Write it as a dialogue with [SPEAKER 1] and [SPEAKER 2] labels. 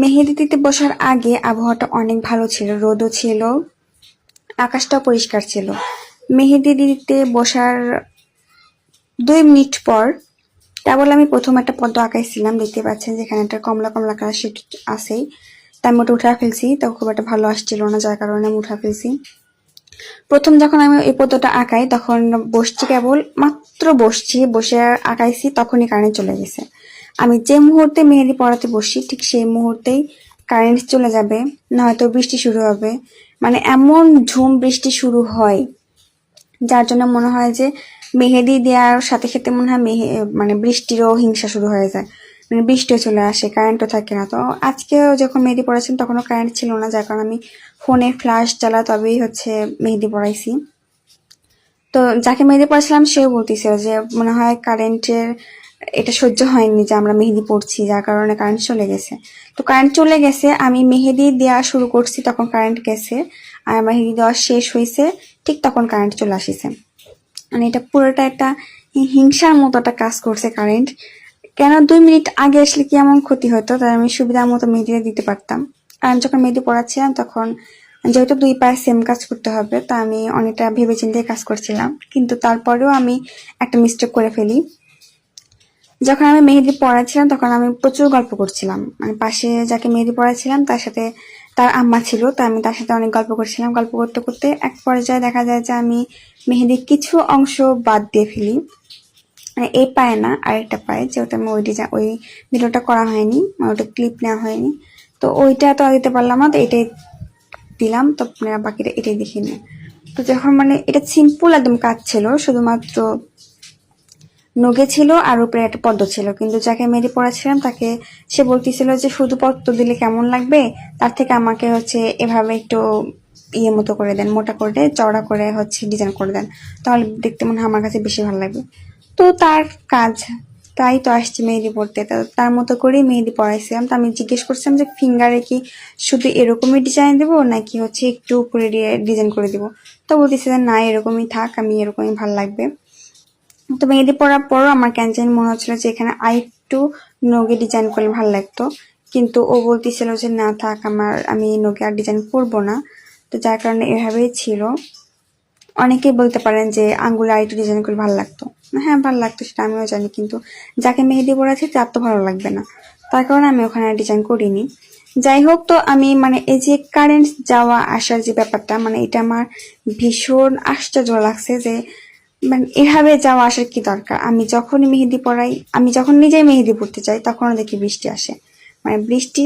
[SPEAKER 1] মেহেদি দিতে বসার আগে আবহাওয়াটা অনেক ভালো ছিল, রোদও ছিল, আকাশটাও পরিষ্কার ছিল। মেহেদি দিতে বসার 2 মিনিট পর কেবল আমি প্রথম একটা পদ্ম আঁকাইছিলাম, দেখতে পাচ্ছেন যেখানে একটা কমলা কমলা কালার শেড আছেই, তাই আমি ওটা উঠা ফেলছি। তো খুব একটা ভালো আসছিল না, যার কারণে আমি উঠা ফেলছি। প্রথম যখন আমি এই পদ্মটা আঁকাই তখন বসছি, কেবল মাত্র বসে আঁকাইছি, তখনই কারেন্ট চলে গেছে। আমি যে মুহূর্তে মেহেদি পড়াতে বসি ঠিক সেই মুহূর্তেই কারেন্ট চলে যাবে, নয়তো বৃষ্টি শুরু হবে। মানে এমন ঝুম বৃষ্টি শুরু হয়, যার জন্য মনে হয় যে মেহেদি দেওয়ার সাথে সাথে মনে হয় মানে বৃষ্টিরও হিংসা শুরু হয়ে যায়, মানে বৃষ্টিও চলে আসে, কারেন্টও থাকে না। তো আজকেও যখন মেহেদি পড়াচ্ছেন তখনও কারেন্ট ছিল না, যার কারণে আমি ফোনে ফ্ল্যাশ জ্বালা তবেই মেহেদি পড়াইছি। তো যাকে মেহেদি পড়াছিলাম সেও বলতেছিল যে মনে হয় কারেন্টের এটা সহ্য হয়নি যে আমরা মেহেদি পড়ছি, যার কারণে কারেন্ট চলে গেছে। তো কারেন্ট চলে গেছে, আমি মেহেদি দেওয়া শুরু করছি তখন কারেন্ট গেছে, আর মেহেদি দেওয়া শেষ হয়েছে ঠিক তখন কারেন্ট চলে আসিছে। মানে এটা পুরোটা একটা হিংসার মতো একটা কাজ করছে কারেন্ট। কেন 2 মিনিট আগে আসলে কি এমন ক্ষতি হতো, তাই আমি সুবিধার মতো মেহেদিটা দিতে পারতাম। আর আমি যখন মেহেদি পড়াচ্ছিলাম তখন যেহেতু 2 পায়ে সেম কাজ করতে হবে, তা আমি অনেকটা ভেবে চিন্তে কাজ করছিলাম, কিন্তু তারপরেও আমি একটা মিস্টেক করে ফেলি। যখন আমি মেহেদি পড়াচ্ছিলাম তখন আমি প্রচুর গল্প করছিলাম, মানে পাশে যাকে মেহেদি পড়াচ্ছিলাম তার সাথে তার আম্মা ছিল, তো আমি তার সাথে অনেক গল্প করছিলাম। গল্প করতে করতে এক পর্যায়ে দেখা যায় যে আমি মেহেদির কিছু অংশ বাদ দিয়ে ফেলি, মানে এই পায়ে না, আরেকটা পায়ে, যেহেতু আমি ওই ভিডিওটা করা হয়নি, ওটা ক্লিপ নেওয়া হয়নি, তো ওইটা তো দিতে পারলাম না, তো এটাই দিলাম। তো আপনারা বাকিটা এটাই দেখে নিন। তো যখন মানে এটা সিম্পল একদম কাজ ছিল, শুধুমাত্র নগে ছিল আর উপরে একটা পদ্ম ছিল, কিন্তু যাকে মেহেদি পড়াচ্ছিলাম তাকে সে বলতেছিল যে শুধু পদ্ম দিলে কেমন লাগবে, তার থেকে আমাকে এভাবে একটু ইয়ে মতো করে দেন, মোটা করে চওড়া করে ডিজাইন করে দেন, তাহলে দেখতে মনে হয় আমার কাছে বেশি ভালো লাগবে। তো তার কাজ, তাই তো আসছি মেহেদি পড়তে, তার মতো করেই মেহেদি পড়াইছিলাম। তো আমি জিজ্ঞেস করছিলাম যে ফিঙ্গারে কি শুধু এরকমই ডিজাইন দেবো নাকি একটু উপরে ডিজাইন করে দিব। তো বলতেছে যে না, এরকমই থাক, আমি এরকমই ভালো লাগবে। তো মেহেদি পড়ার পরও আমার কেন জানি মনে হচ্ছিল যে এখানে আরেকটু নগে ডিজাইন করলে ভালো লাগতো, কিন্তু ও বলতেছিল যে না থাক, আমি নগে আর ডিজাইন করবো না। তো যার কারণে এভাবেই ছিল। অনেকেই বলতে পারেন যে আঙ্গুলে আরেকটু ডিজাইন করলে ভালো লাগতো, হ্যাঁ ভালো লাগতো, সেটা আমিও জানি, কিন্তু যাকে মেহেদি পড়াচ্ছি তার তো ভালো লাগবে না, তার কারণে আমি ওখানে ডিজাইন করিনি। যাই হোক, তো আমি মানে এই যে কারেন্ট যাওয়া আসার যে ব্যাপারটা, মানে এটা আমার ভীষণ আশ্চর্য লাগছে যে মানে এভাবে যাওয়া আসার কি দরকার। আমি যখনই মেহেদি পড়াই, আমি যখন নিজেই মেহেদি পড়তে চাই তখনও দেখি বৃষ্টি আসে, মানে বৃষ্টি